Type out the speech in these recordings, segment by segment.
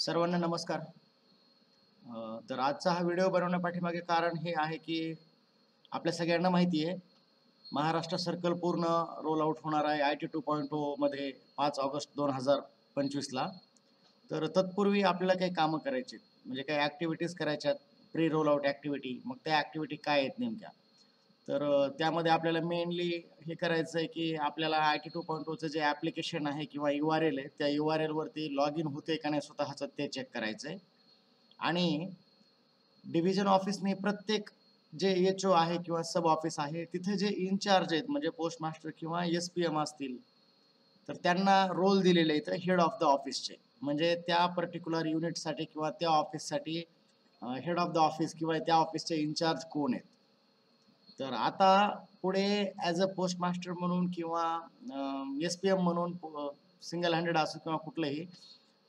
सर्वांना नमस्कार. तर आजचा हा व्हिडिओ बनवण्यापाठीमागे कारण हे आहे की आपल्या सगळ्यांना माहिती आहे, महाराष्ट्र सर्कल पूर्ण रोल आउट होणार आहे IT 2.0 मध्ये 5 ऑगस्ट 2025 ला. तर तत्पूर्वी आपल्याला काही कामं करायची आहेत, म्हणजे काही ॲक्टिव्हिटीज करायच्या आहेत, प्री रोल आउट ॲक्टिव्हिटी. मग त्या ॲक्टिव्हिटी काय आहेत नेमक्या? तर त्यामध्ये आपल्याला मेनली हे करायचं आहे की आपल्याला IT 2.0चं जे ॲप्लिकेशन आहे किंवा URL आहे, त्या URL वरती लॉग इन होते का नाही स्वतःचं ते चेक करायचं आहे. आणि डिव्हिजन ऑफिसने प्रत्येक जे HO आहे किंवा सब ऑफिस आहे तिथे जे इन्चार्ज आहेत म्हणजे पोस्ट मास्टर किंवा SPM असतील, तर त्यांना रोल दिलेले आहेत हेड ऑफ द ऑफिसचे. म्हणजे त्या पर्टिक्युलर युनिटसाठी किंवा त्या ऑफिससाठी हेड ऑफ द ऑफिस किंवा त्या ऑफिसचे इन्चार्ज कोण आहेत. तर आता पुढे ॲज अ पोस्ट मास्टर म्हणून किंवा SPM म्हणून सिंगल हँडेड असो किंवा कुठलंही,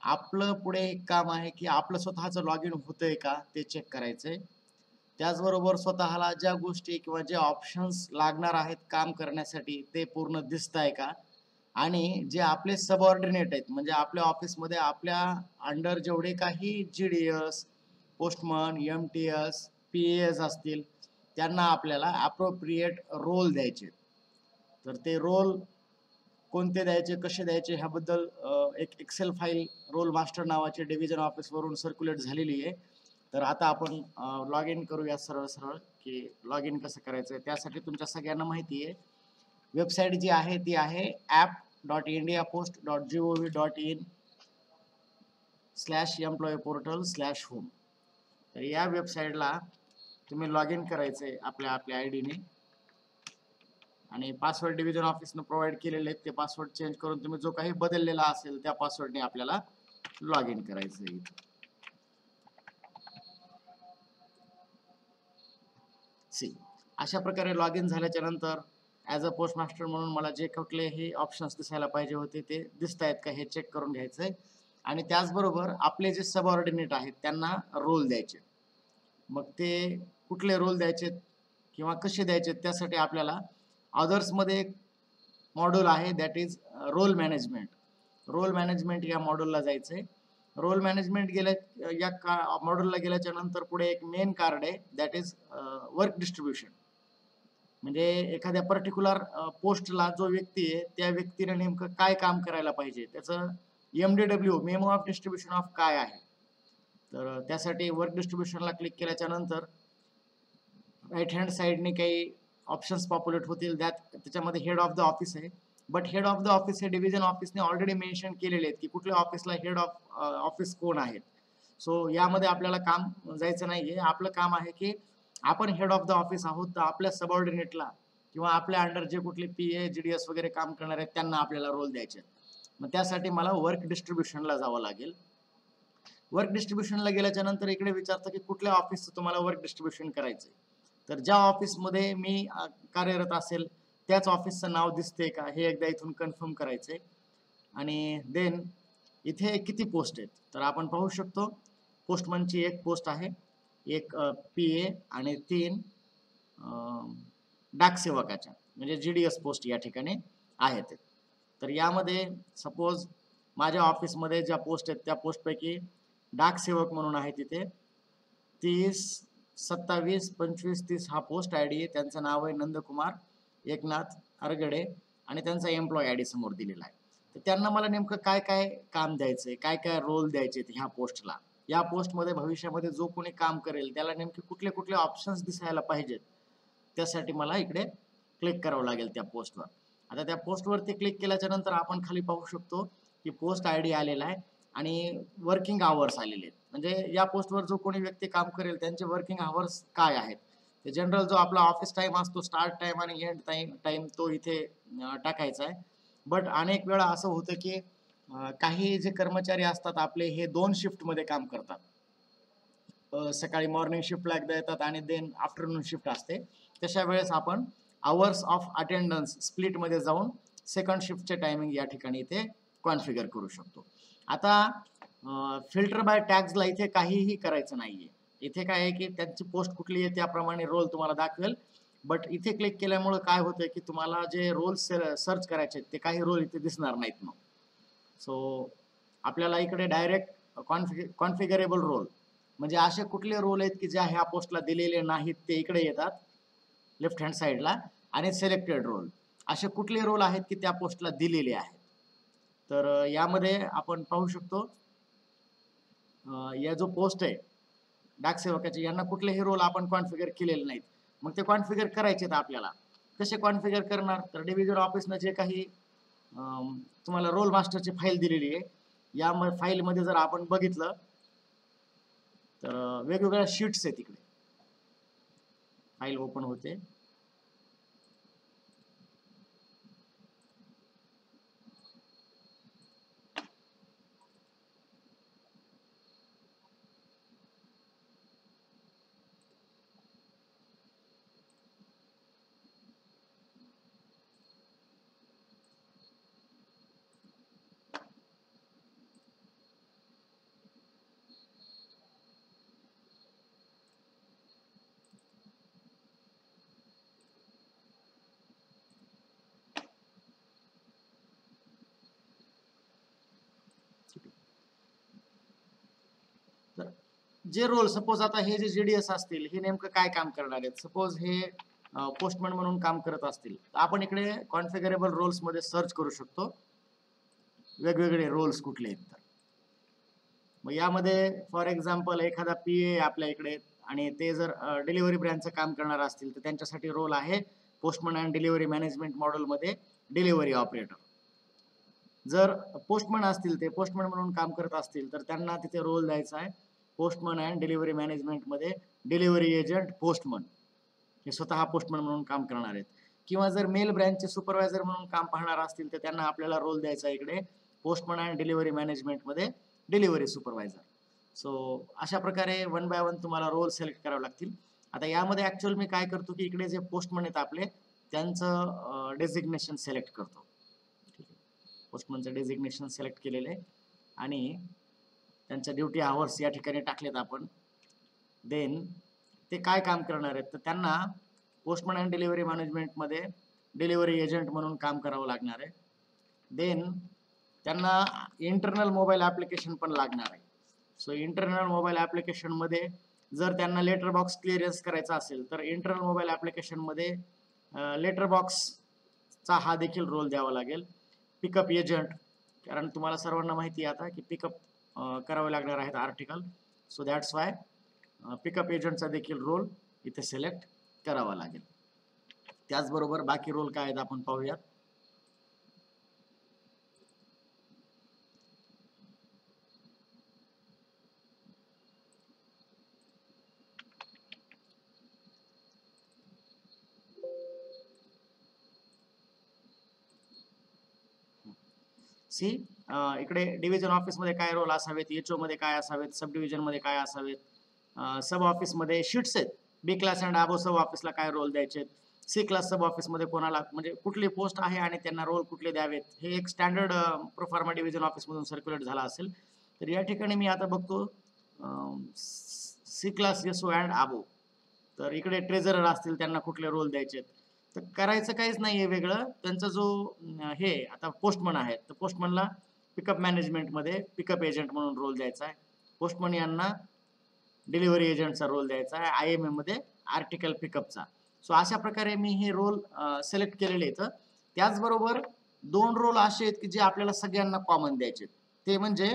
आपलं पुढे एक काम आहे की आपलं स्वतःचं लॉग इन होतंय का ते चेक करायचंय. त्याचबरोबर स्वतःला ज्या गोष्टी किंवा जे ऑप्शन्स लागणार आहेत काम करण्यासाठी ते पूर्ण दिसताय का, आणि जे आपले सबऑर्डिनेट आहेत म्हणजे आपल्या ऑफिसमध्ये आपल्या अंडर जेवढे काही GDS, पोस्टमन, MTS, PAs असतील, त्यांना आपल्याला ॲप्रोप्रिएट रोल द्यायचे. तर ते रोल कोणते द्यायचे, कसे द्यायचे ह्याबद्दल एक एक्सेल फाईल रोल मास्टर नावाची डिव्हिजन ऑफिसवरून सर्क्युलेट झालेली आहे. तर आता आपण लॉग इन करूया सरळ सरळ की लॉग इन कसं करायचं. त्यासाठी तुमच्या सगळ्यांना माहिती आहे, वेबसाईट जी आहे ती आहे app.indiapost.gov.in/employee-portal/home. तर या वेबसाईटला तुम्ही लॉग इन करायचंय आपल्या आपल्या ID ने, आणि पासवर्ड डिव्हिजन ऑफिसनं प्रोव्हाइड केलेले आहेत. ते पासवर्ड चेंज करून तुम्ही जो काही बदललेला असेल त्या पासवर्डने आपल्याला लॉग इन करायचं आहे. अशा प्रकारे लॉग इन झाल्याच्या नंतर ॲज अ पोस्ट मास्टर म्हणून मला जे कुठलेही ऑप्शन्स दिसायला पाहिजे होते ते दिसत आहेत का हे चेक करून घ्यायचंय. आणि त्याचबरोबर आपले जे सबऑर्डिनेट आहेत त्यांना रोल द्यायचे. मग ते कुठले रोल द्यायचे किंवा कसे द्यायचे त्यासाठी आपल्याला अदर्समध्ये एक मॉड्यूल आहे, that is role management. Role management या मॉड्यूलला जायचंय. रोल मॅनेजमेंट गेल्या या मॉड्यूलला गेल्याच्या नंतर पुढे एक मेन कार्ड आहे, दॅट इज वर्क डिस्ट्रीब्युशन. म्हणजे एखाद्या पर्टिक्युलर पोस्टला जो व्यक्ती आहे त्या व्यक्तीने नेमकं काय काम करायला पाहिजे, त्याचं MDW memo of distribution of काय आहे. तर त्यासाठी वर्क डिस्ट्रीब्युशनला क्लिक केल्याच्या नंतर राईट हँड साईडने काही ऑप्शन्स पॉप्युलेट होतील. त्याच्यामध्ये हेड ऑफ द ऑफिस आहे, but head of the office हे डिव्हिजन ऑफिसने ऑलरेडी मेन्शन केलेले आहेत की कुठल्या ऑफिसला हेड ऑफ ऑफिस कोण आहेत. सो यामध्ये आपल्याला काम जायचं नाहीये. आपलं काम आहे की आपण हेड ऑफ द ऑफिस आहोत, तर आपल्या सबऑर्डिनेटला किंवा आपल्या अंडर जे कुठले PA GDS वगैरे काम करणार आहेत त्यांना आपल्याला रोल द्यायचे. मग त्यासाठी मला वर्क डिस्ट्रीब्युशनला जावं लागेल. वर्क डिस्ट्रीब्युशनला गेल्याच्या नंतर इकडे विचारतं की कुठल्या ऑफिसचं तुम्हाला वर्क डिस्ट्रीब्युशन करायचंय. तर ज्या ऑफिसमध्ये मी कार्यरत असेल त्याच ऑफिसचं नाव दिसते का हे एकदा इथून कन्फर्म करायचंय. आणि देन इथे किती पोस्ट आहेत तर आपण पाहू शकतो, पोस्टमनची एक पोस्ट आहे, एक PA आणि 3 डाकसेवकाच्या म्हणजे GDS पोस्ट या ठिकाणी आहेत. तर यामध्ये सपोज माझ्या ऑफिसमध्ये ज्या पोस्ट आहेत त्या पोस्टपैकी डाकसेवक म्हणून आहे तिथे 30, 27, 25, 30 हा पोस्ट ID आहे. त्यांचं नाव आहे नंदकुमार एकनाथ अरगडे आणि त्यांचा एम्प्लॉय ID समोर दिलेला आहे. तर त्यांना मला नेमकं काय काय काम द्यायचंय, काय काय रोल द्यायचे ह्या पोस्टला. या पोस्टमध्ये भविष्यामध्ये जो कोणी काम करेल त्याला नेमके कुठले कुठले ऑप्शन्स दिसायला पाहिजेत, त्यासाठी मला इकडे क्लिक करावं लागेल त्या पोस्टवर. आता त्या पोस्टवरती क्लिक केल्याच्या नंतर आपण खाली पाहू शकतो की पोस्ट ID आलेला आहे आणि वर्किंग आवर्स आलेले आहेत. म्हणजे या पोस्टवर जो कोणी व्यक्ती काम करेल त्यांचे वर्किंग आवर्स काय आहेत. ते जनरल जो आपला ऑफिस टाइम असतो, स्टार्ट टाइम आणि एंड टाइम तो इथे टाकायचा आहे. बट अनेक वेळा असं होतं की काही जे कर्मचारी असतात आपले हे 2 शिफ्टमध्ये काम करतात. सकाळी मॉर्निंग शिफ्टला एकदा येतात आणि देन आफ्टरनून शिफ्ट असते. तशा वेळेस आपण आवर्स ऑफ अटेंडन्स स्प्लिटमध्ये जाऊन सेकंड शिफ्टचे टायमिंग या ठिकाणी इथे कॉन्फिगर करू शकतो. आता फिल्टर बाय टॅग्सला इथे काहीही करायचं नाहीये. इथे काय आहे की त्यांची पोस्ट कुठली आहे त्याप्रमाणे रोल तुम्हाला दाखवेल. बट इथे क्लिक केल्यामुळे काय होतंय की तुम्हाला जे रोल सर्च करायचे ते काही रोल इथे दिसणार नाहीत. मग सो आपल्याला इकडे डायरेक्ट कॉन्फिगरेबल रोल म्हणजे असे कुठले रोल आहेत की ज्या ह्या पोस्टला दिलेले नाहीत ते इकडे येतात लेफ्ट हँड साईडला, आणि सिलेक्टेड रोल असे कुठले रोल आहेत की त्या पोस्टला दिलेले आहेत. तर यामध्ये आपण पाहू शकतो या जो पोस्ट आहे डाक सेवकाचे यांना कुठलेही रोल आपण कॉन्फिगर केलेले नाहीत. मग ते कॉन्फिगर करायचे आपल्याला. कसे कॉन्फिगर करणार? तर डिव्हिजन ऑफिसनं जे काही तुम्हाला रोल मास्टरची फाईल दिलेली आहे या फाईलमध्ये जर आपण बघितलं तर वेगवेगळ्या शीट्स आहेत. तिकडे फाईल ओपन होते. तर जे रोल सपोज आता हे जे जीडीएस असतील हे नेमकं काय काम करणार आहेत? सपोज हे पोस्टमन म्हणून काम करत असतील तर आपण इकडे कॉन्फिगरेबल रोल्स मध्ये सर्च करू शकतो वेगवेगळे रोल्स कुठले आहेत. तर मग यामध्ये फॉर एक्झाम्पल एखादा पीए आपल्या इकडे आणि ते जर डिलिव्हरी ब्रँचचं काम करणार असतील तर त्यांच्यासाठी रोल आहे पोस्टमन अँड डिलिव्हरी मॅनेजमेंट मॉडेलमध्ये डिलिव्हरी ऑपरेटर. जर पोस्टमन असतील ते पोस्टमन म्हणून काम करत असतील तर त्यांना तिथे रोल द्यायचा आहे पोस्टमन अँड डिलिव्हरी मॅनेजमेंटमध्ये डिलिव्हरी एजंट पोस्टमन, हे स्वतः पोस्टमन म्हणून काम करणार आहेत. किंवा जर मेल ब्रँचचे सुपरवायझर म्हणून काम पाहणार असतील तर त्यांना आपल्याला रोल द्यायचा इकडे पोस्टमन अँड डिलिव्हरी मॅनेजमेंटमध्ये डिलिव्हरी सुपरवायझर. सो अशा प्रकारे वन बाय वन तुम्हाला रोल सिलेक्ट करावे लागतील. आता यामध्ये ऍक्च्युअल मी काय करतो की इकडे जे पोस्टमन आहेत आपले त्यांचं डेझिग्नेशन सिलेक्ट करतो. पोस्टमनचं डेझिग्नेशन सिलेक्ट केलेलं आहे आणि त्यांच्या ड्युटी आवर्स या ठिकाणी टाकलेत आपण. देन ते काय काम करणार आहेत तर त्यांना पोस्टमन अँड डिलिव्हरी मॅनेजमेंटमध्ये डिलिव्हरी एजंट म्हणून काम करावं लागणार आहे. देन त्यांना इंटरनल मोबाईल ॲप्लिकेशन पण लागणार आहे. सो इंटरनल मोबाईल ॲप्लिकेशनमध्ये जर त्यांना लेटर बॉक्स क्लिअरन्स करायचा असेल तर इंटरनल मोबाईल ॲप्लिकेशनमध्ये लेटर बॉक्सचा हा देखील रोल द्यावा लागेल. पिकअप एजंट, कारण तुम्हाला सर्वांना माहिती आहे आता की पिकअप करावे लागणार आहेत article. So that's why pickup एजंटचा देखील रोल इथे सिलेक्ट करावा लागेल. त्याचबरोबर बाकी रोल काय आहेत आपण पाहूयात. सी इकडे डिव्हिजन ऑफिसमध्ये काय रोल असावेत, एचओ मध्ये काय असावेत, सब डिव्हिजन मध्ये काय असावेत, सब ऑफिसमध्ये शीट्स आहेत. बी क्लास अँड अबो सब ऑफिसला काय रोल द्यायचे, सी क्लास सब ऑफिसमध्ये कोणाला म्हणजे कुठली पोस्ट आहे आणि त्यांना रोल कुठले द्यावेत हे एक स्टँडर्ड प्रोफार्मा डिव्हिजन ऑफिसमधून सर्क्युलेट झाला असेल. तर या ठिकाणी मी आता बघतो सी क्लास एसओ अँड अबो, तर इकडे ट्रेझरर असतील त्यांना कुठले रोल द्यायचे. तर करायचं काहीच नाहीये वेगळं. त्यांचा जो हे आता पोस्टमन आहेत तर पोस्टमनला पिकअप मॅनेजमेंटमध्ये पिकअप एजंट म्हणून रोल द्यायचा आहे. पोस्टमन यांना डिलिव्हरी एजंटचा रोल द्यायचा आहे, IMA मध्ये आर्टिकल पिकअपचा. सो अशा प्रकारे मी हे रोल सिलेक्ट केलेले आहेत. त्याचबरोबर दोन रोल असे आहेत की जे आपल्याला सगळ्यांना कॉमन द्यायचे, ते म्हणजे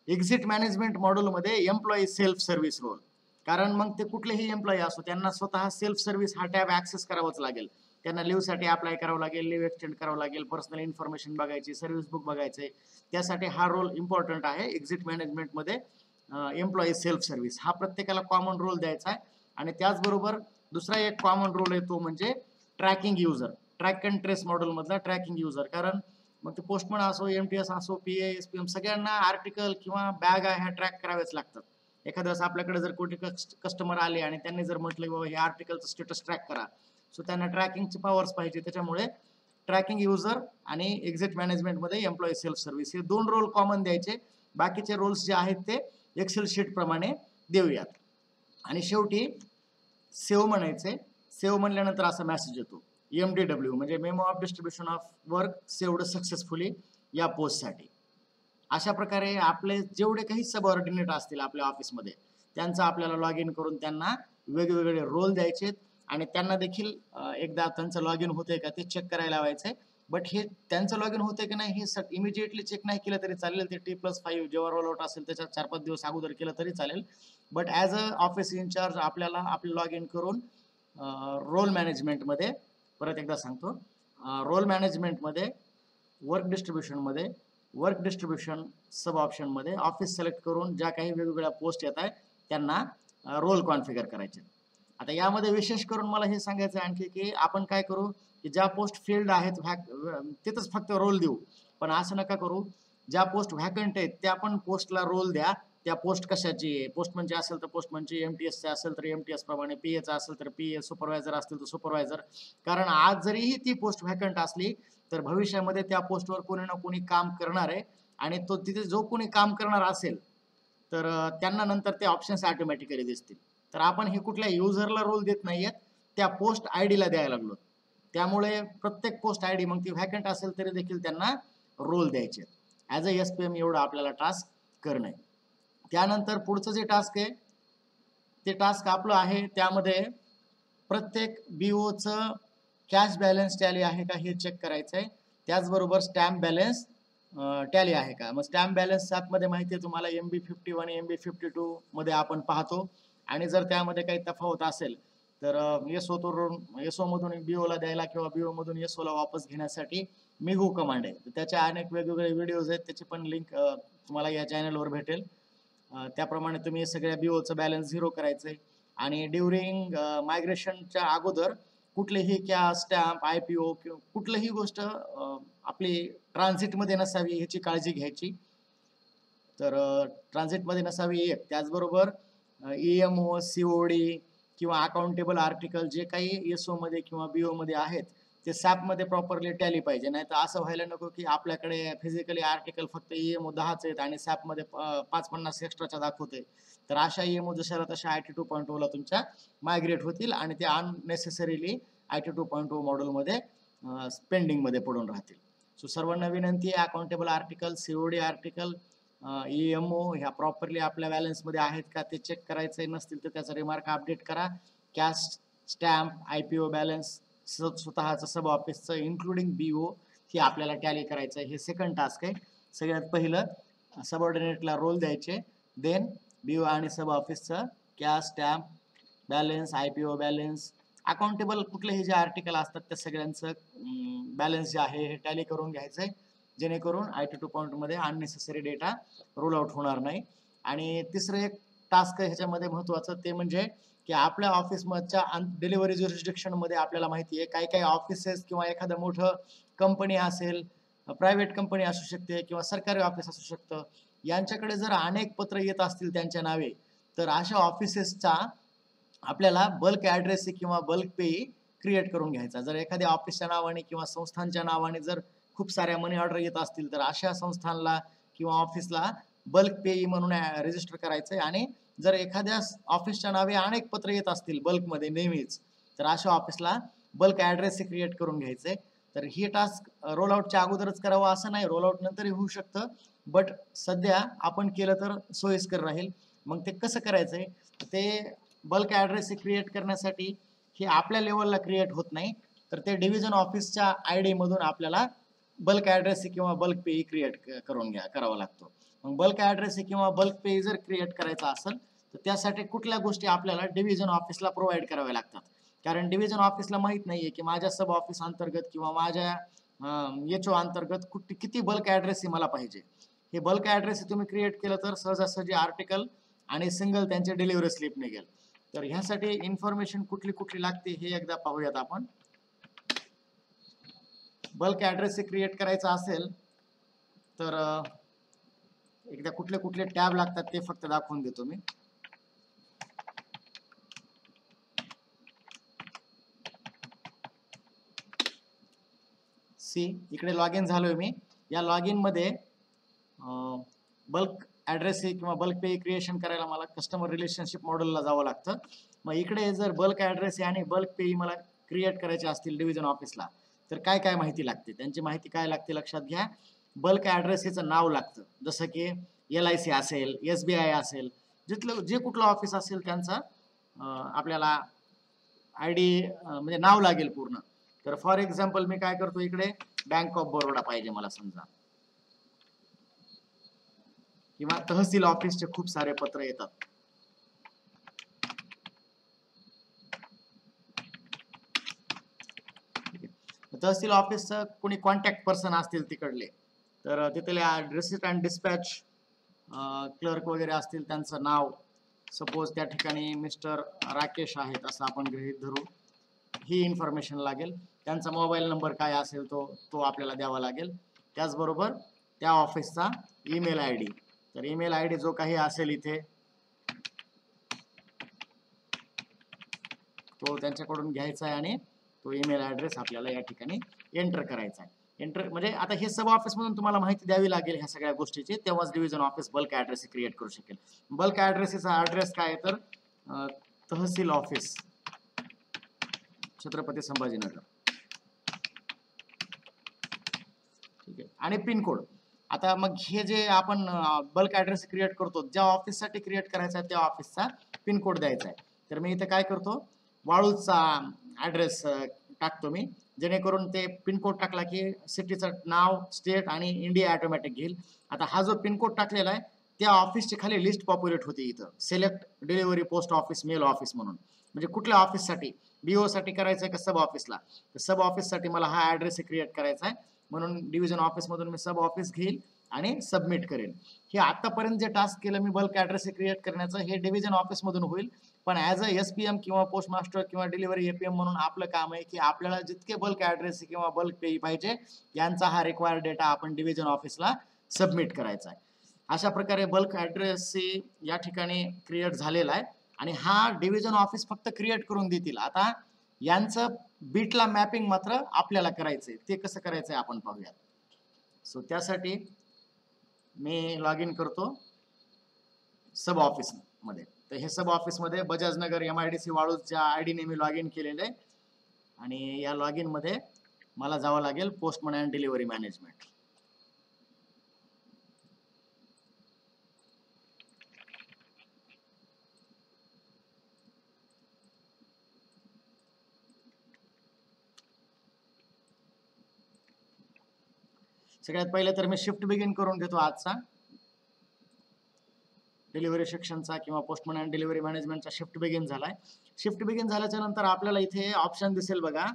एक्झिट मॅनेजमेंट मॉड्यूलमध्ये एम्प्लॉई सेल्फ सर्व्हिस रोल. कारण मग ते कुठलेही एम्प्लॉई असो त्यांना स्वतः सेल्फ सर्व्हिस हा टॅब ऍक्सेस करावाच लागेल. त्यांना लिव्हसाठी अप्लाय करावं लागेल, लिव्ह एक्सटेंड करावं लागेल, पर्सनल इन्फॉर्मेशन बघायची, सर्व्हिस बुक बघायचे. त्यासाठी हा रोल इम्पॉर्टंट आहे. एक्झिट मॅनेजमेंटमध्ये एम्प्लॉई सेल्फ सर्व्हिस हा प्रत्येकाला कॉमन रोल द्यायचा आहे. आणि त्याचबरोबर दुसरा एक कॉमन रोल आहे तो म्हणजे tracking user, track and trace model मधला ट्रॅकिंग युजर. कारण मग ते पोस्टमन असो, MTS असो, PA, SPM सगळ्यांना आर्टिकल किंवा बॅग ह्या ट्रॅक कराव्याच लागतात. एखाद्या वेळेस आपल्याकडे जर कोणी कस्टमर आले आणि त्यांनी जर म्हटलं बाबा हे आर्टिकलचं स्टेटस ट्रॅक करा, सो त्यांना ट्रॅकिंगची पॉवर्स पाहिजे. त्याच्यामुळे ट्रॅकिंग युजर आणि एक्झिट मॅनेजमेंटमध्ये एम्प्लॉई सेल्फ सर्व्हिस हे दोन रोल कॉमन द्यायचे. बाकीचे रोल्स जे आहेत ते एक्सेल शीट प्रमाणे देऊयात. आणि शेवटी सेव्ह म्हणायचे. सेव्ह म्हणल्यानंतर असा मेसेज येतो, MDW म्हणजे memo of distribution of work saved successfully या पोस्टसाठी. अशा प्रकारे आपले जेवढे काही सबऑर्डिनेट असतील आपल्या ऑफिसमध्ये त्यांचं आपल्याला लॉग इन करून त्यांना वेगवेगळे रोल द्यायचे आणि त्यांना देखील एकदा त्यांचं लॉग इन होतंय का ते चेक करायला लावायचंय. बट हे त्यांचं लॉग इन होतंय की नाही हे इमिजिएटली चेक नाही केलं तरी चालेल. ते T+5 जेव्हा रोल आउट असेल त्याच्या 4-5 दिवस अगोदर केलं तरी चालेल. But as a office in charge आपल्याला आपलं लॉग इन करून रोल मॅनेजमेंटमध्ये परत एकदा सांगतो, रोल मॅनेजमेंटमध्ये वर्क डिस्ट्रीब्युशन सब ऑप्शनमध्ये ऑफिस सिलेक्ट करून ज्या काही वेगवेगळ्या पोस्ट येत आहेत त्यांना रोल कॉन्फिगर करायचे. आता यामध्ये विशेष करून मला हे सांगायचं आहे आणखी की आपण काय करू की ज्या पोस्ट फिल्ड आहेत तिथंच फक्त रोल देऊ, पण असं नका करू. ज्या पोस्ट व्हॅकंट आहेत त्या पण पोस्टला रोल द्या. त्या पोस्ट कशाची आहे, पोस्टमनची असेल तर पोस्टमनची, MTSची असेल तर MTS प्रमाणे, PAचा असेल तर PA, सुपरवायझर असतील तर सुपरवायझर. कारण आज जरीही ती पोस्ट व्हॅकंट असली तर भविष्यामध्ये त्या पोस्टवर कोणी ना कोणी काम करणार आहे आणि तो तिथे जो कोणी काम करणार असेल तर त्यांना नंतर ते ऑप्शन्स ऑटोमॅटिकली दिसतील. तर आपण हे कुठल्या युजरला रोल देत नाहीयेत, त्या पोस्ट आयडीला द्यायला लागलो. त्यामुळे प्रत्येक पोस्ट आयडी मग ती व्हॅकंट असेल तरी देखील त्यांना रोल द्यायचे. ॲज अ SPM एवढं आपल्याला टास्क करणं आहे. त्यानंतर पुढचं जे टास्क आहे ते टास्क आपलं आहे त्यामध्ये प्रत्येक BOचं कॅश बॅलन्स टॅली आहे का हे चेक करायचं आहे. त्याचबरोबर स्टॅम्प बॅलन्स टॅली आहे का. मग स्टॅम्प बॅलन्स मध्ये माहिती आहे तुम्हाला MB51 MB52 मध्ये आपण पाहतो आणि जर त्यामध्ये काही तफावत असेल तर SO मधून BO ला द्यायला किंवा BO मधून SO ला वापस घेण्यासाठी मिगू कमांड आहे. त्याचे अनेक वेगवेगळे व्हिडिओज आहेत, त्याची पण लिंक तुम्हाला या चॅनलवर भेटेल. त्याप्रमाणे तुम्ही सगळ्या BOचं बॅलन्स झिरो करायचंय आणि ड्युरिंग मायग्रेशनच्या अगोदर कुठलेही कॅश स्टॅम्प IPO किंवा कुठलीही गोष्ट आपली ट्रान्झिटमध्ये नसावी ह्याची काळजी घ्यायची. तर ट्रान्झिटमध्ये नसावी एक. त्याचबरोबर EMO COD किंवा अकाउंटेबल आर्टिकल जे काही SO मध्ये किंवा BO मध्ये आहेत ते सॅप मध्ये प्रॉपरली टॅली पाहिजे. नाही तर असं व्हायला नको की आपल्याकडे फिजिकली आर्टिकल फक्त EMO 10च आहेत आणि सॅप मध्ये 5-50 एक्स्ट्राच्या दाखवते. तर अशा EMO जशाला तशा IT 2.0 ला तुमच्या मायग्रेट होतील आणि ते अननेसेसरीली IT 2.0 मॉड्यूल मध्ये पेंडिंग मध्ये पडून राहतील. सो सर्वांना विनंती आहे accountable article, COD article, EMO ह्या प्रॉपरली आपल्या बॅलन्स मध्ये आहेत का ते चेक करायचे. नसतील तर त्याचा रिमार्क अपडेट करा. कॅश स्टॅम्प IPO बॅलन्स स्वतःचं सब ऑफिसचं इन्क्लुडिंग BO हे आपल्याला टॅली करायचं आहे. हे सेकंड टास्क आहे. सगळ्यात पहिलं सबऑर्डिनेटला रोल द्यायचे, देन BO आणि सब ऑफिसचं cash stamp balance IPO balance accountable कुठलेही जे आर्टिकल असतात त्या सगळ्यांचं बॅलन्स जे आहे हे टॅली करून घ्यायचंय जेणेकरून IT 2.0 मध्ये अननेसेसरी डेटा रोल आउट होणार नाही. आणि तिसरं एक टास्क ह्याच्यामध्ये महत्वाचं ते म्हणजे की आपल्या ऑफिसच्या डिलिव्हरी ज्युरिस्डिक्शन मध्ये आपल्याला माहिती आहे काही काही ऑफिसेस किंवा एखादं मोठं कंपनी असेल, प्रायव्हेट कंपनी असू शकते किंवा सरकारी ऑफिस असू शकतं, यांच्याकडे जर अनेक पत्र येत असतील त्यांच्या नावे तर अशा ऑफिसेसचा आपल्याला बल्क ॲड्रेस किंवा बल्क पे क्रिएट करून घ्यायचा. जर एखाद्या ऑफिसच्या नावाने किंवा संस्थांच्या नावाने जर खूप साऱ्या मनी ऑर्डर येत असतील तर अशा संस्थांना किंवा ऑफिसला बल्क पेई म्हणून रजिस्टर करायचंय. आणि जर एखाद्या ऑफिसच्या नावे अनेक पत्र येत असतील बल्कमध्ये नेहमीच तर अशा ऑफिसला बल्क ॲड्रेस क्रिएट करून घ्यायचंय. तर ही टास्क रोल आउटच्या अगोदरच करावं असं नाही, रोल आउट नंतरही होऊ शकतं, बट सध्या आपण केलं तर सोयीस्कर राहील. मग ते कसं करायचंय, ते बल्क ॲड्रेस क्रिएट करण्यासाठी हे आपल्या लेवलला क्रिएट होत नाही तर ते डिव्हिजन ऑफिसच्या ID मधून आपल्याला बल्क ॲड्रेस किंवा बल्क पे क्रिएट करावा लागतो. मग बल्क ॲड्रेस किंवा बल्क पे जर क्रिएट करायचा असेल तर त्यासाठी कुठल्या गोष्टी आपल्याला डिव्हिजन ऑफिसला प्रोव्हाइड कराव्या लागतात. कारण डिव्हिजन ऑफिसला माहित नाहीये की माझ्या सब ऑफिस अंतर्गत किंवा माझ्या HO अंतर्गत किती बल्क ॲड्रेस मला पाहिजे. हे बल्क ॲड्रेस तुम्ही क्रिएट केलं तर सहजासहजी आर्टिकल आणि सिंगल त्यांचे डिलिव्हरी स्लिप निघेल. तर ह्यासाठी इन्फॉर्मेशन कुठली कुठली लागते हे एकदा पाहूयात आपण. बल्क ॲड्रेस क्रिएट करायचा असेल तर एकदा कुठले कुठले टॅब लागतात ते फक्त दाखवून देतो मी. इकडे लॉग इन झालोय मी. या लॉग इन मध्ये बल्क ॲड्रेस किंवा बल्क पे क्रिएशन करायला मला कस्टमर रिलेशनशिप मॉडेलला जावं लागतं. मग इकडे जर बल्क ॲड्रेस आणि बल्क पे मला क्रिएट करायचे असतील डिव्हिजन ऑफिसला तर काय काय माहिती लागते, त्यांची माहिती काय लागते लक्षात घ्या. बल्क ॲड्रेसीचं नाव लागतं, जसं की LIC असेल, SBI असेल, जिथलं जे कुठलं ऑफिस असेल त्यांचं आपल्याला ID म्हणजे नाव लागेल पूर्ण. तर फॉर एक्झाम्पल मी काय करतो, इकडे बँक ऑफ बरोडा पाहिजे मला समजा, किंवा तहसील ऑफिसचे खूप सारे पत्र येतात. तहसील ऑफिसचं कोणी कॉन्टॅक्ट पर्सन असतील तिकडले तर तिथले रिसिट अँड डिस्पॅच क्लर्क वगैरे असतील, त्यांचं नाव सपोज त्या ठिकाणी मिस्टर राकेश आहेत असं आपण गृहीत धरू, ही इन्फॉर्मेशन लागेल. त्यांचा मोबाईल नंबर काय असेल तो आपल्याला द्यावा लागेल. त्याचबरोबर त्या ऑफिसचा ईमेल ID, तर ईमेल ID जो काही असेल इथे तो त्यांच्याकडून घ्यायचा आहे आणि तो ईमेल ॲड्रेस आपल्याला या ठिकाणी एंटर करायचा आहे. एंटर म्हणजे आता हे सब ऑफिस मधून तुम्हाला माहिती द्यावी लागेल ह्या सगळ्या गोष्टीची, तेव्हाच division office bulk address create करू शकेल. बल्क ॲड्रेसचा ॲड्रेस काय आहे तर तहसील ऑफिस छत्रपती संभाजीनगर, ठीक आहे. आणि पिनकोड. आता मग हे जे आपण बल्क ॲड्रेस क्रिएट करतो, ज्या ऑफिससाठी क्रिएट करायचा आहे त्या ऑफिसचा पिनकोड द्यायचा आहे. तर मी इथे काय करतो, वाळूचा ॲड्रेस टाकतो मी, जेणेकरून ते पिनकोड टाकला की सिटीचं नाव, स्टेट आणि इंडिया ऑटोमॅटिक घेईल. आता हा जो पिनकोड टाकलेला आहे त्या ऑफिसची खाली लिस्ट पॉप्युलेट होती इथं, select delivery post office mail office म्हणून. म्हणजे कुठल्या ऑफिससाठी, BO साठी करायचं आहे का सब ऑफिसला, तर सब ऑफिससाठी मला हा ॲड्रेस क्रिएट करायचा आहे. म्हणून डिव्हिजन ऑफिस मधून मी सब ऑफिस घेईल आणि सबमिट करेल. हे आतापर्यंत जे टास्क केलं मी बल्क ॲड्रेस क्रिएट करण्याचं, हे डिव्हिजन ऑफिस मधून होईल. पण ॲज अ SPM किंवा पोस्ट मास्टर किंवा डिलिव्हरी APM म्हणून आपलं काम आहे की आपल्याला जितके बल्क ॲड्रेस किंवा बल्क पेई पाहिजे यांचा हा रिक्वायर्ड डेटा आपण डिव्हिजन ऑफिसला सबमिट करायचा आहे. अशा प्रकारे बल्क ॲड्रेस या ठिकाणी क्रिएट झालेला आहे आणि हा डिव्हिजन ऑफिस फक्त क्रिएट करून देतील. आता यांचं बीटला मॅपिंग मात्र आपल्याला करायचंय, ते कसं करायचंय आपण पाहूयात. सो त्यासाठी मी लॉग इन करतो सब ऑफिस मध्ये. तर हे सब ऑफिस मध्ये बजाजनगर MIDC वाळूच्या ID ने मी लॉग इन केलेलं आहे आणि या लॉग इन मध्ये मला जावं लागेल पोस्टमन अँड डिलिव्हरी मॅनेजमेंट. सगळ्यात पहिले तर मी शिफ्ट बिगिन करून घेतो आजचा डिलिव्हरी सेक्शनचा किंवा पोस्टमन अँड डिलिव्हरी मॅनेजमेंटचा शिफ्ट बिगिन झालाय. शिफ्ट बिगिन झाल्याच्या नंतर आपल्याला इथे ऑप्शन दिसेल बघा,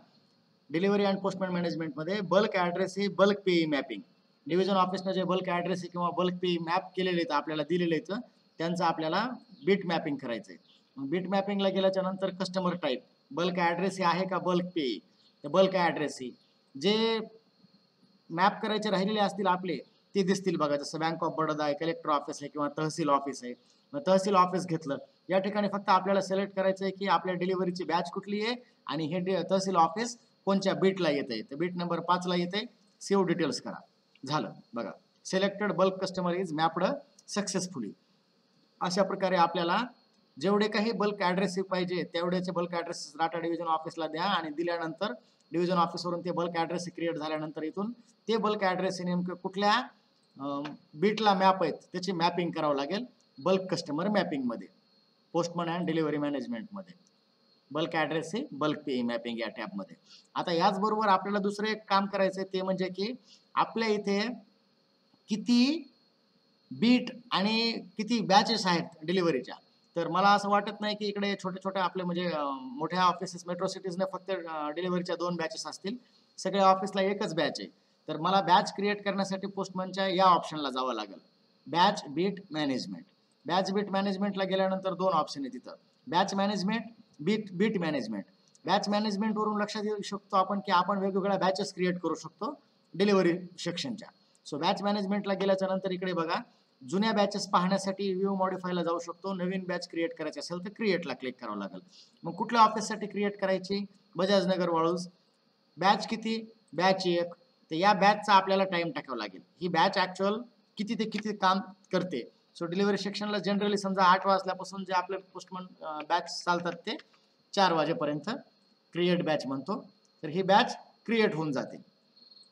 डिलिव्हरी अँड पोस्टमन मॅनेजमेंट मध्ये बल्क ॲड्रेस ही बल्क पेई मॅपिंग. डिव्हिजन ऑफिसने जे बल्क ॲड्रेस किंवा बल्क पेई मॅप केलेले आहेत आपल्याला दिलेले आहेत, त्यांचं आपल्याला बीट मॅपिंग करायचंय. बीट मॅपिंगला गेल्याच्या नंतर कस्टमर टाईप बल्क ॲड्रेस आहे का बल्क पेई, तर बल्क ॲड्रेस जे मॅप करायचे राहिलेले असतील आपले ते दिसतील बघा, जसं बँक ऑफ बडोदा आहे, कलेक्टर ऑफिस आहे किंवा तहसील ऑफिस आहे. मग तहसील ऑफिस घेतलं, या ठिकाणी फक्त आपल्याला सिलेक्ट करायचं आहे की आपल्या डिलिव्हरीची बॅच कुठली आहे आणि हे तहसील ऑफिस कोणत्या बीटला येते, तर बीट नंबर 5 ला येते. सेव्ह डिटेल्स करा, झालं बघा, selected bulk customer is mapped successfully. अशा प्रकारे आपल्याला जेवढे काही बल्क ॲड्रेस पाहिजे तेवढ्याचे बल्क ॲड्रेस डाटा डिव्हिजन ऑफिसला द्या आणि दिल्यानंतर डिव्हिजन ऑफिसवरून ते बल्क ॲड्रेस क्रिएट झाल्यानंतर इथून ते बल्क ॲड्रेस नेमकं कुठल्या बीटला मॅप आहेत त्याची मॅपिंग करावं लागेल बल्क कस्टमर मॅपिंगमध्ये, पोस्टमन अँड डिलिव्हरी मॅनेजमेंटमध्ये. बल्क ॲड्रेस ही बल्क पेई मॅपिंग या टॅबमध्ये. आता याचबरोबर आपल्याला दुसरं एक काम करायचं आहे, ते म्हणजे की आपल्या इथे किती बीट आणि किती बॅचेस आहेत डिलिव्हरीच्या. तर मला असं वाटत नाही की इकडे छोटे छोटे आपले म्हणजे मोठ्या ऑफिसेस मेट्रो सिटीजने फक्त डिलिव्हरीच्या 2 बॅचेस असतील, सगळ्या ऑफिसला एकच बॅच आहे. तर मला बॅच क्रिएट करण्यासाठी पोस्टमनच्या या ऑप्शनला जावं लागेल, batch beat management. Batch beat मॅनेजमेंटला गेल्यानंतर 2 ऑप्शन आहे तिथं, batch management, beat management. Batch management वरून लक्षात येऊ शकतो आपण की आपण वेगवेगळ्या बॅचेस क्रिएट करू शकतो डिलिव्हरी सेक्शनच्या. सो बॅच मॅनेजमेंटला गेल्याच्या नंतर इकडे बघा, जुन्या बॅचेस पाहण्यासाठी व्ह्यू मॉडिफायला जाऊ शकतो. नवीन बॅच क्रिएट करायची असेल तर क्रिएटला क्लिक करावं लागेल. मग कुठल्या ऑफिससाठी क्रिएट करायची, बजाजनगर वाळूज. बॅच किती, बॅच 1. तर या बॅचचा आपल्याला टाइम टाकावा लागेल, ही बॅच ऍक्च्युअल किती ते किती काम करते. सो डिलिव्हरी सेक्शनला जनरली समजा 8 वाजल्यापासून जे आपले पोस्टमन बॅच चालतात ते 4 वाजेपर्यंत क्रिएट बॅच म्हणतो. तर ही बॅच क्रिएट होऊन जाते.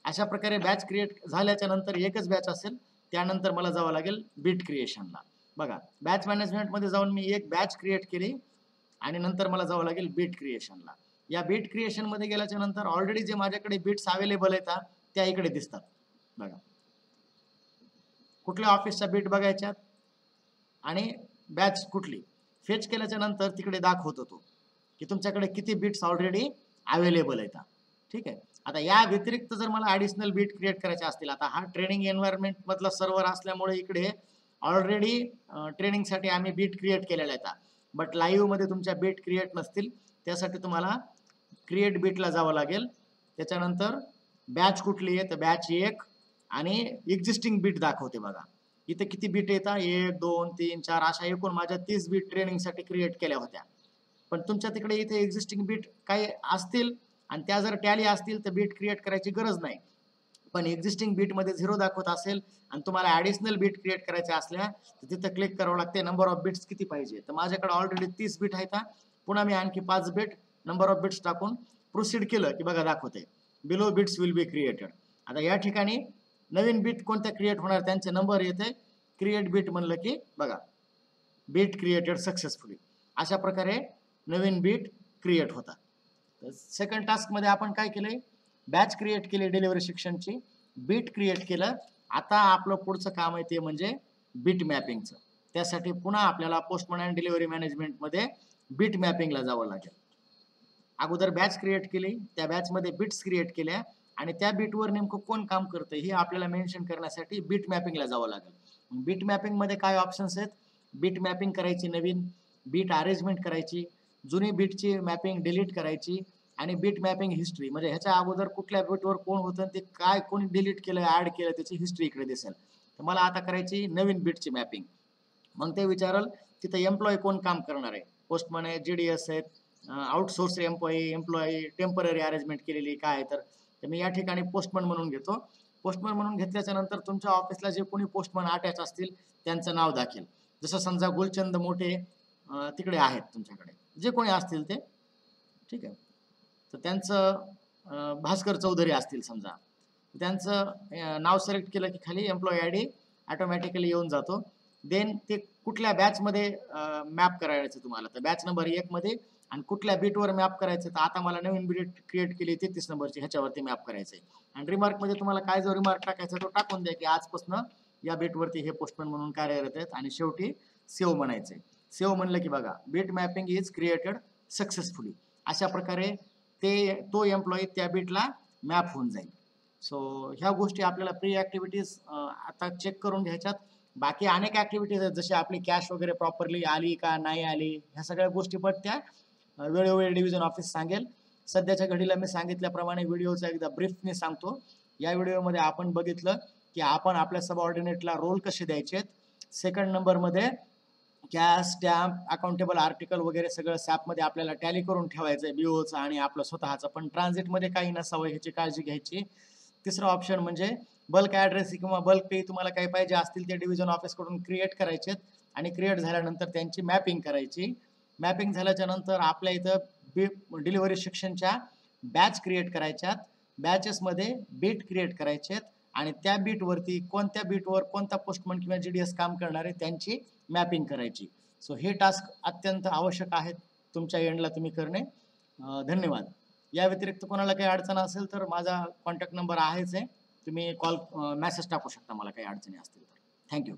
अशा प्रकारे बॅच क्रिएट झाल्याच्या नंतर एकच बॅच असेल, त्यानंतर मला जावं लागेल बीट क्रिएशनला. बघा, बॅच मॅनेजमेंटमध्ये जाऊन मी एक बॅच क्रिएट केली आणि नंतर मला जावं लागेल बीट क्रिएशनला. या बीट क्रिएशनमध्ये गेल्याच्या नंतर ऑलरेडी जे माझ्याकडे बीट्स अवेलेबल आहेत त्या इकडे दिसतात. बघा, कुठल्या ऑफिसच्या बीट बघायच्यात आणि बॅच कुठली फेच केल्याच्या नंतर तिकडे दाखवतो तो की तुमच्याकडे किती बीट्स ऑलरेडी अवेलेबल आहेत. ठीक आहे. आता या व्यतिरिक्त जर मला ॲडिशनल बीट क्रिएट करायचे असतील, आता हा ट्रेनिंग एन्व्हायरमेंट मधला सर्व्हर असल्यामुळे इकडे ऑलरेडी ट्रेनिंगसाठी आम्ही बीट क्रिएट केलेल्या आहेत. बट लाईव्ह मध्ये तुमच्या बीट क्रिएट नसतील, त्यासाठी तुम्हाला क्रिएट बीटला जावं लागेल. त्याच्यानंतर बॅच कुठली आहे तर बॅच 1 आणि एक्झिस्टिंग बीट दाखवते. बघा इथे किती बीट येतात, 1 2 3 4 अशा एकूण माझ्या 30 बीट ट्रेनिंगसाठी क्रिएट केल्या होत्या. पण तुमच्या तिकडे इथे एक्झिस्टिंग बीट काही असतील आणि त्या जर टॅली असतील तर बीट क्रिएट करायची गरज नाही. पण एक्झिस्टिंग बीटमध्ये 0 दाखवत असेल आणि तुम्हाला ॲडिशनल बीट क्रिएट करायचे असल्या तर तिथं क्लिक करावं लागते, नंबर ऑफ बिट्स किती पाहिजे. तर माझ्याकडे ऑलरेडी 30 बीट आहेत. पुन्हा मी आणखी 5 बीट नंबर ऑफ बिट्स टाकून प्रोसीड केलं की बघा दाखवते below bits will be created. आता या ठिकाणी नवीन बीट कोणत्या क्रिएट होणार त्यांचे नंबर येते. क्रिएट बीट म्हणलं की बघा बीट क्रिएटेड सक्सेसफुली. अशा प्रकारे नवीन बीट क्रिएट होतात. सेकंड टास्क मध्ये आपण काय केलंय, बॅच क्रिएट केली डिलिव्हरी सेक्शनची, बीट क्रिएट केलं. आता आपलं पुढचं काम आहे ते म्हणजे बीट मॅपिंगचं. त्यासाठी पुन्हा आपल्याला पोस्टमन अँड डिलिव्हरी मॅनेजमेंट मध्ये बीट मॅपिंगला जावं लागेल. अगोदर बॅच क्रिएट केली, त्या बॅच मध्ये बिट्स क्रिएट केल्या आणि त्या बीटवर नेमकं कोण काम करतं हे आपल्याला मेन्शन करण्यासाठी बीट मॅपिंगला जावं लागेल. बीट मॅपिंग मध्ये काय ऑप्शन्स आहेत, बीट मॅपिंग करायची, नवीन बीट अरेंजमेंट करायची, जुनी बीटची मॅपिंग डिलीट करायची आणि बीट मॅपिंग हिस्ट्री म्हणजे ह्याच्या अगोदर कुठल्या बीटवर कोण होतं ते काय कोणी डिलीट केलं ऍड केलं त्याची हिस्ट्री इकडे दिसेल. तर मला आता करायची नवीन बीटची मॅपिंग. मग ते विचारल तिथे एम्प्लॉई कोण काम करणार आहे, पोस्टमन आहे, जीडीएस आहेत, आउटसोर्स एम्प्लॉई टेम्पररी अरेंजमेंट केलेली काय. तर मी या ठिकाणी पोस्टमन म्हणून घेतो. पोस्टमन म्हणून घेतल्याच्या नंतर तुमच्या ऑफिसला जे कोणी पोस्टमन अटॅच असतील त्यांचं नाव दाखल. जसं समजा गुलचंद मोठे तिकडे आहेत तुमच्याकडे, जे कोणी असतील ते. ठीक आहे. तर त्यांचं भास्कर चौधरी असतील समजा, त्यांचं नाव सिलेक्ट केलं की खाली एम्प्लॉई आय डी ऑटोमॅटिकली येऊन जातो. देन ते कुठल्या बॅचमध्ये मॅप करायचं तुम्हाला, तर बॅच नंबर 1 मध्ये आणि कुठल्या बीटवर मॅप करायचं. तर आता मला नवीन बीट क्रिएट केली 33 नंबरची, ह्याच्यावरती मॅप करायचंय. आणि रिमार्क मध्ये तुम्हाला काय जो रिमार्क टाकायचा तो टाकून द्या की आजपासून या बीटवरती हे पोस्टमन म्हणून कार्यरत आहेत आणि शेवटी सेव्ह म्हणायचंय. सेव्ह म्हणलं की बघा beat mapping is created successfully. अशा प्रकारे तो एम्प्लॉई त्या बीटला मॅप होऊन जाईल. सो ह्या गोष्टी आपल्याला प्री ऍक्टिव्हिटीज आता चेक करून घ्यायच्यात. बाकी अनेक ऍक्टिव्हिटीज आहेत, जसे आपली कॅश वगैरे प्रॉपरली आली का नाही आली ह्या सगळ्या गोष्टी पण त्या वेळोवेळी डिव्हिजन ऑफिस सांगेल. सध्याच्या घडीला मी सांगितल्याप्रमाणे व्हिडिओचा एकदा ब्रीफने सांगतो. या व्हिडिओमध्ये आपण बघितलं की आपण आपल्या सबऑर्डिनेटला रोल कसे द्यायचे. सेकंड नंबरमध्ये कॅश, स्टॅम्प, अकाउंटेबल आर्टिकल वगैरे सगळं सॅपमध्ये आपल्याला टॅली करून ठेवायचं आहे, बीओचं आणि आपलं स्वतःचं. पण ट्रान्झिटमध्ये काही नसावं ह्याची काळजी घ्यायची. तिसरं ऑप्शन म्हणजे बल्क ॲड्रेस किंवा बल्क पे तुम्हाला काही पाहिजे असतील ते डिव्हिजन ऑफिसकडून क्रिएट करायचे आणि क्रिएट झाल्यानंतर त्यांची मॅपिंग करायची. मॅपिंग झाल्याच्या नंतर आपल्या इथं डिलिव्हरी सेक्शनच्या बॅच क्रिएट करायच्यात, बॅचेसमध्ये बीट क्रिएट करायचे आणि त्या बीटवरती कोणत्या बीटवर कोणता पोस्टमन किंवा जीडीएस काम करणारे त्यांची मॅपिंग करायची. सो हे टास्क अत्यंत आवश्यक आहेत तुमच्या एंडला तुम्ही करणे. धन्यवाद. या व्यतिरिक्त कोणाला काही अडचण असेल तर माझा कॉन्टॅक्ट नंबर आहेच आहे, तुम्ही कॉल मेसेज टाकू शकता मला काही अडचणी असतील तर. थँक्यू.